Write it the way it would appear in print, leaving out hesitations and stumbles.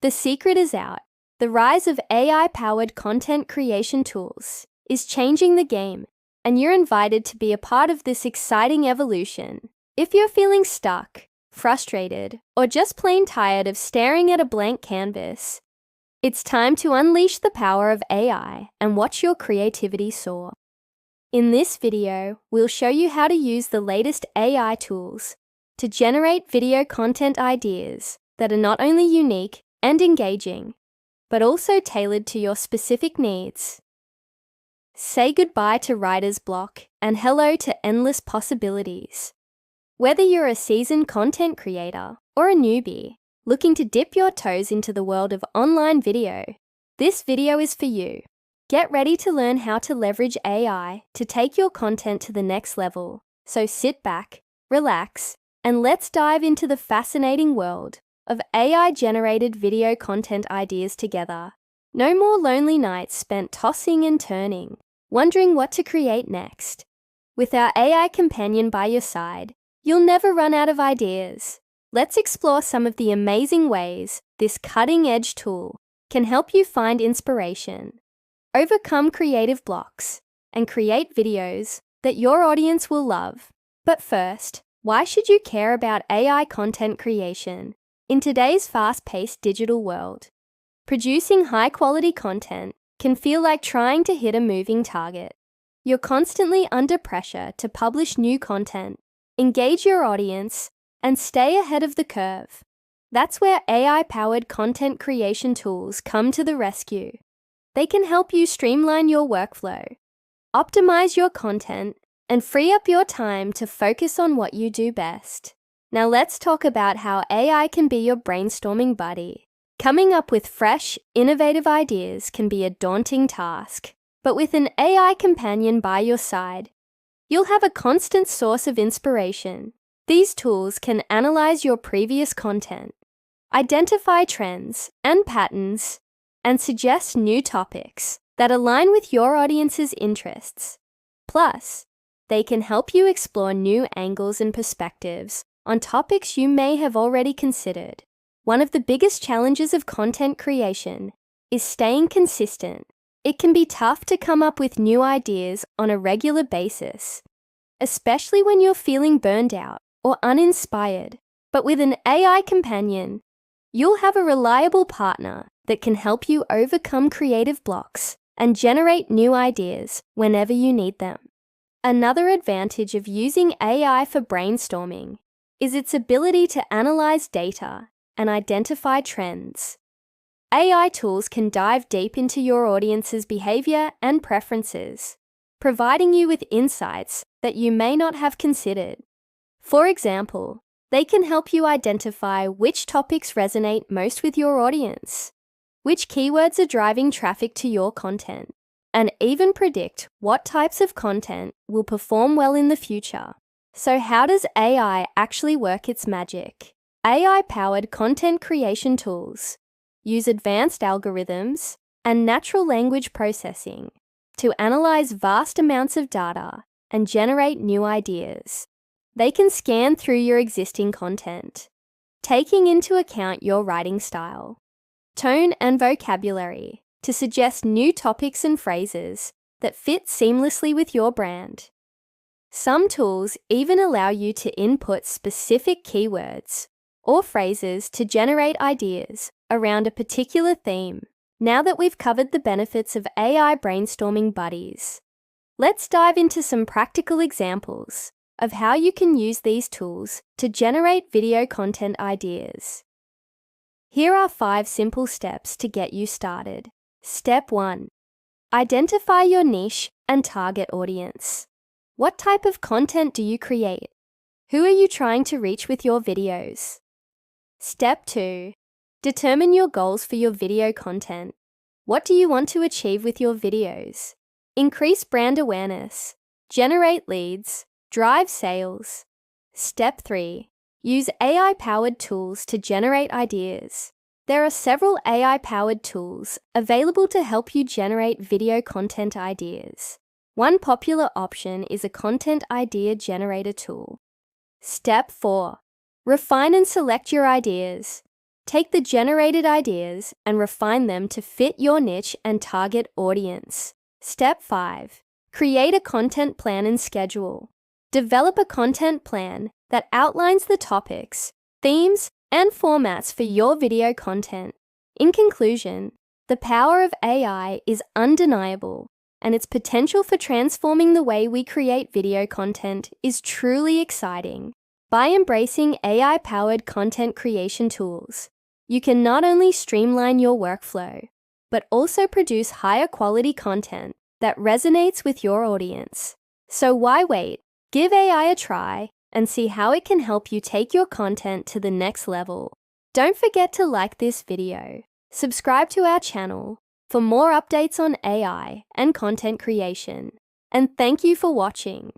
The secret is out. The rise of AI-powered content creation tools is changing the game, and you're invited to be a part of this exciting evolution. If you're feeling stuck, frustrated, or just plain tired of staring at a blank canvas, it's time to unleash the power of AI and watch your creativity soar. In this video, we'll show you how to use the latest AI tools to generate video content ideas that are not only unique and engaging, but also tailored to your specific needs. Say goodbye to writer's block and hello to endless possibilities. Whether you're a seasoned content creator or a newbie looking to dip your toes into the world of online video, this video is for you. Get ready to learn how to leverage AI to take your content to the next level. So sit back, relax, and let's dive into the fascinating world of AI-generated video content ideas together. No more lonely nights spent tossing and turning, wondering what to create next. With our AI companion by your side, you'll never run out of ideas. Let's explore some of the amazing ways this cutting-edge tool can help you find inspiration, overcome creative blocks, and create videos that your audience will love. But first, why should you care about AI content creation? In today's fast-paced digital world, producing high-quality content can feel like trying to hit a moving target. You're constantly under pressure to publish new content, engage your audience, and stay ahead of the curve. That's where AI-powered content creation tools come to the rescue. They can help you streamline your workflow, optimize your content, and free up your time to focus on what you do best. Now let's talk about how AI can be your brainstorming buddy. Coming up with fresh, innovative ideas can be a daunting task, but with an AI companion by your side, you'll have a constant source of inspiration. These tools can analyze your previous content, identify trends and patterns, and suggest new topics that align with your audience's interests. Plus, they can help you explore new angles and perspectives on topics you may have already considered. One of the biggest challenges of content creation is staying consistent. It can be tough to come up with new ideas on a regular basis, especially when you're feeling burned out or uninspired. But with an AI companion, you'll have a reliable partner that can help you overcome creative blocks and generate new ideas whenever you need them. Another advantage of using AI for brainstorming is its ability to analyze data and identify trends. AI tools can dive deep into your audience's behavior and preferences, providing you with insights that you may not have considered. For example, they can help you identify which topics resonate most with your audience, which keywords are driving traffic to your content, and even predict what types of content will perform well in the future. So how does AI actually work its magic? AI-powered content creation tools use advanced algorithms and natural language processing to analyze vast amounts of data and generate new ideas. They can scan through your existing content, taking into account your writing style, tone, and vocabulary to suggest new topics and phrases that fit seamlessly with your brand. Some tools even allow you to input specific keywords or phrases to generate ideas around a particular theme. Now that we've covered the benefits of AI brainstorming buddies, let's dive into some practical examples of how you can use these tools to generate video content ideas. Here are 5 simple steps to get you started. Step 1. Identify your niche and target audience. What type of content do you create? Who are you trying to reach with your videos? Step 2. Determine your goals for your video content. What do you want to achieve with your videos? Increase brand awareness, generate leads, drive sales. Step 3. Use AI-powered tools to generate ideas. There are several AI-powered tools available to help you generate video content ideas. One popular option is a content idea generator tool. Step 4. Refine and select your ideas. Take the generated ideas and refine them to fit your niche and target audience. Step 5. Create a content plan and schedule. Develop a content plan that outlines the topics, themes, and formats for your video content. In conclusion, the power of AI is undeniable, and its potential for transforming the way we create video content is truly exciting. By embracing AI-powered content creation tools, you can not only streamline your workflow, but also produce higher quality content that resonates with your audience. So why wait? Give AI a try and see how it can help you take your content to the next level. Don't forget to like this video, subscribe to our channel for more updates on AI and content creation, and thank you for watching.